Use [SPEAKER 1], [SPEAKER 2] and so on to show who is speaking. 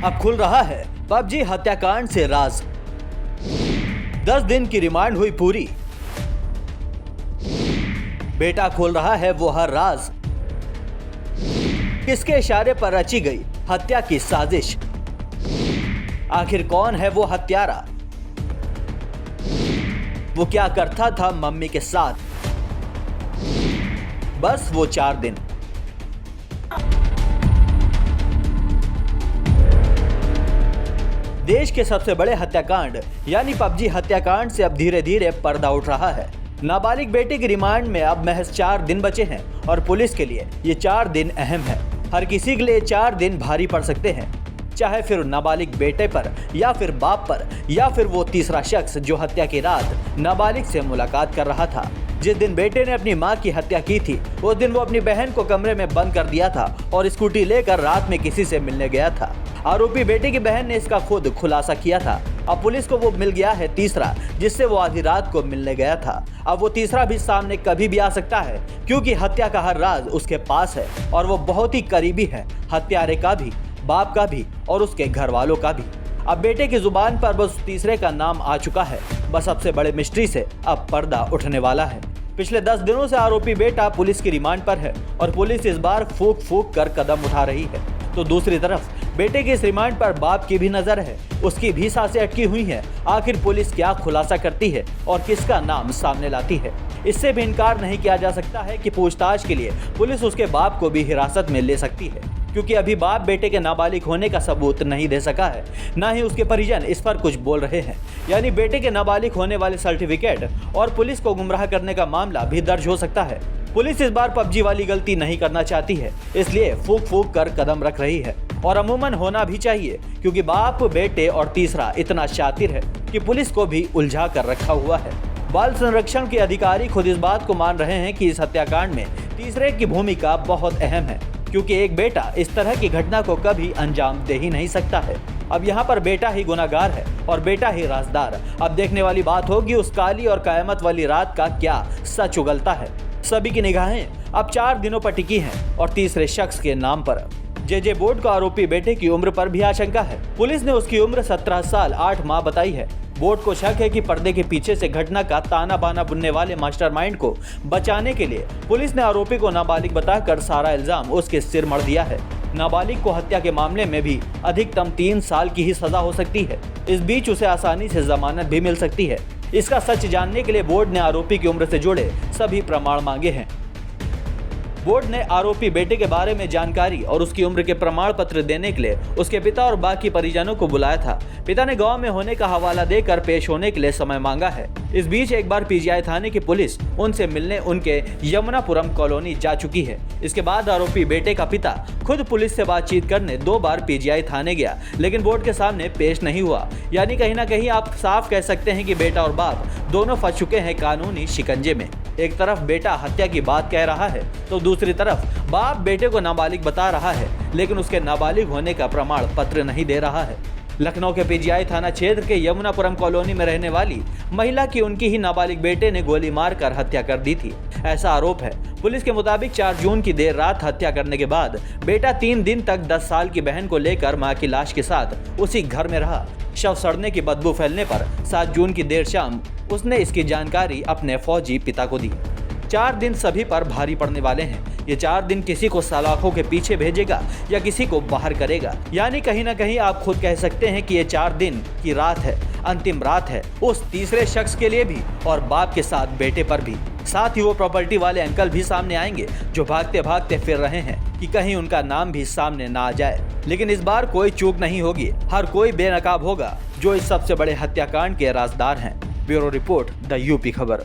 [SPEAKER 1] अब खुल रहा है पबजी हत्याकांड से राज। 10 दिन की रिमांड हुई पूरी। बेटा खोल रहा है वो हर राज। किसके इशारे पर रची गई हत्या की साजिश? आखिर कौन है वो हत्यारा? वो क्या करता था मम्मी के साथ? बस वो 4 दिन। देश के सबसे बड़े हत्याकांड यानी पबजी हत्याकांड से अब धीरे धीरे पर्दा उठ रहा है। नाबालिग बेटे की रिमांड में अब महज 4 दिन बचे हैं और पुलिस के लिए ये 4 दिन अहम है। हर किसी के लिए 4 दिन भारी पड़ सकते हैं, चाहे फिर नाबालिग बेटे पर या फिर बाप पर या फिर वो तीसरा शख्स जो हत्या की रात नाबालिग से मुलाकात कर रहा था। जिस दिन बेटे ने अपनी मां की हत्या की थी उस दिन वो अपनी बहन को कमरे में बंद कर दिया था और स्कूटी लेकर रात में किसी से मिलने गया था। आरोपी बेटे की बहन ने इसका खुद खुलासा किया था। अब पुलिस को वो मिल गया है तीसरा जिससे वो आधी रात को मिलने गया था। अब वो तीसरा भी सामने कभी भी आ सकता है क्योंकि हत्या का हर राज उसके पास है और वो बहुत ही करीबी है, हत्यारे का भी, बाप का भी और उसके घर वालों का भी। अब बेटे की जुबान पर बस तीसरे का नाम आ चुका है। बस सबसे बड़े मिस्ट्री से अब पर्दा उठने वाला है। पिछले 10 दिनों से आरोपी बेटा पुलिस की रिमांड पर है और पुलिस इस बार फूंक फूंक कर कदम उठा रही है। तो दूसरी तरफ बेटे की इस रिमांड पर बाप की भी नजर है, उसकी भी सांसें अटकी हुई हैं। आखिर पुलिस क्या खुलासा करती है और किसका नाम सामने लाती है? इससे भी इनकार नहीं किया जा सकता है कि पूछताछ के लिए पुलिस उसके बाप को भी हिरासत में ले सकती है, क्योंकि अभी बाप बेटे के नाबालिग होने का सबूत नहीं दे सका है, ना ही उसके परिजन इस पर कुछ बोल रहे हैं। यानी बेटे के नाबालिग होने वाले सर्टिफिकेट और पुलिस को गुमराह करने का मामला भी दर्ज हो सकता है। पुलिस इस बार पबजी वाली गलती नहीं करना चाहती है, इसलिए फूंक फूंक कर कदम रख रही है और अमूमन होना भी चाहिए, क्योंकि बाप बेटे और तीसरा इतना शातिर है कि पुलिस को भी उलझा कर रखा हुआ है। बाल संरक्षण के अधिकारी खुद इस बात को मान रहे हैं कि इस हत्याकांड में तीसरे की भूमिका बहुत अहम है, क्योंकि एक बेटा इस तरह की घटना को कभी अंजाम दे ही नहीं सकता है। अब यहाँ पर बेटा ही गुनाहगार है और बेटा ही राजदार। अब देखने वाली बात होगी उस काली और कयामत वाली रात का क्या सच उगलता है। सभी की निगाहें अब 4 दिनों पर टिकी हैं और तीसरे शख्स के नाम पर। जे बोर्ड को आरोपी बेटे की उम्र पर भी आशंका है। पुलिस ने उसकी उम्र 17 साल 8 माह बताई है। बोर्ड को शक है कि पर्दे के पीछे से घटना का ताना बाना बुनने वाले मास्टरमाइंड को बचाने के लिए पुलिस ने आरोपी को नाबालिग बताकर सारा इल्जाम उसके सिर मढ़ दिया है। नाबालिग को हत्या के मामले में भी अधिकतम 3 साल की ही सजा हो सकती है। इस बीच उसे आसानी से जमानत भी मिल सकती है। इसका सच जानने के लिए बोर्ड ने आरोपी की उम्र से जुड़े सभी प्रमाण मांगे हैं। बोर्ड ने आरोपी बेटे के बारे में जानकारी और उसकी उम्र के प्रमाण पत्र देने के लिए उसके पिता और बाकी परिजनों को बुलाया था। पिता ने गांव में होने का हवाला देकर पेश होने के लिए समय मांगा है। इस बीच एक बार पीजीआई थाने की पुलिस उनसे मिलने उनके यमुनापुरम कॉलोनी जा चुकी है। इसके बाद आरोपी बेटे का पिता खुद पुलिस से बातचीत करने 2 बार पीजीआई थाने गया, लेकिन बोर्ड के सामने पेश नहीं हुआ। यानी कहीं ना कहीं आप साफ कह सकते हैं कि बेटा और बाप दोनों फंस चुके हैं कानूनी शिकंजे में। एक तरफ बेटा हत्या की बात कह रहा है तो दूसरी तरफ बाप बेटे को नाबालिग बता रहा है, लेकिन उसके नाबालिग होने का प्रमाण पत्र नहीं दे रहा है। लखनऊ के पीजीआई थाना क्षेत्र के यमुनापुरम कॉलोनी में रहने वाली महिला की उनकी ही नाबालिग बेटे ने गोली मारकर हत्या कर दी थी, ऐसा आरोप है। पुलिस के मुताबिक 4 जून की देर रात हत्या करने के बाद बेटा 3 दिन तक 10 साल की बहन को लेकर मां की लाश के साथ उसी घर में रहा। शव सड़ने की बदबू फैलने पर 7 जून की देर शाम उसने इसकी जानकारी अपने फौजी पिता को दी। 4 दिन सभी पर भारी पड़ने वाले हैं। ये 4 दिन किसी को सलाखों के पीछे भेजेगा या किसी को बाहर करेगा। यानी कहीं ना कहीं आप खुद कह सकते हैं कि ये 4 दिन की रात है, अंतिम रात है उस तीसरे शख्स के लिए भी और बाप के साथ बेटे पर भी। साथ ही वो प्रॉपर्टी वाले अंकल भी सामने आएंगे जो भागते भागते फिर रहे हैं कि कहीं उनका नाम भी सामने ना आ जाए। लेकिन इस बार कोई चूक नहीं होगी, हर कोई बेनकाब होगा जो इस सबसे बड़े हत्याकांड के राजदार हैं। ब्यूरो रिपोर्ट, द यूपी खबर।